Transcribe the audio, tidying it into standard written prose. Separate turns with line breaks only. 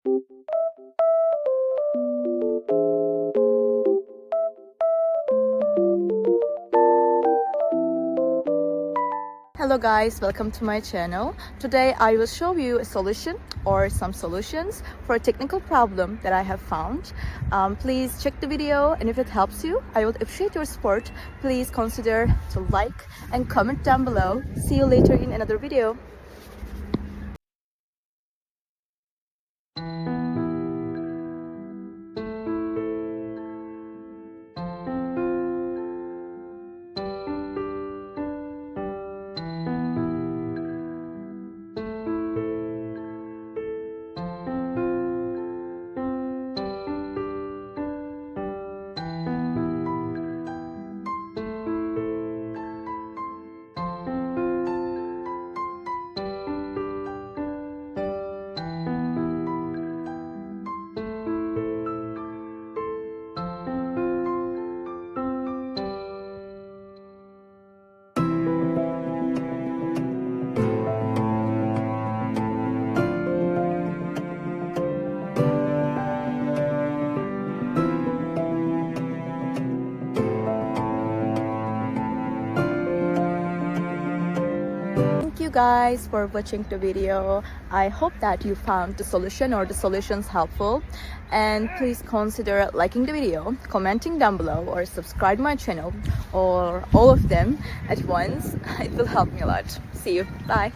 Hello guys, welcome to my channel. Today I will show you a solution or some solutions for a technical problem that I have found. Please check the video, and if it helps you, I would appreciate your support. Please consider to like and comment down below. See you later in another video. Thank you guys for watching the video. I hope that you found the solution or the solutions helpful, and please consider liking the video, commenting down below, or subscribe my channel, or all of them at once. It will help me a lot. See you. Bye.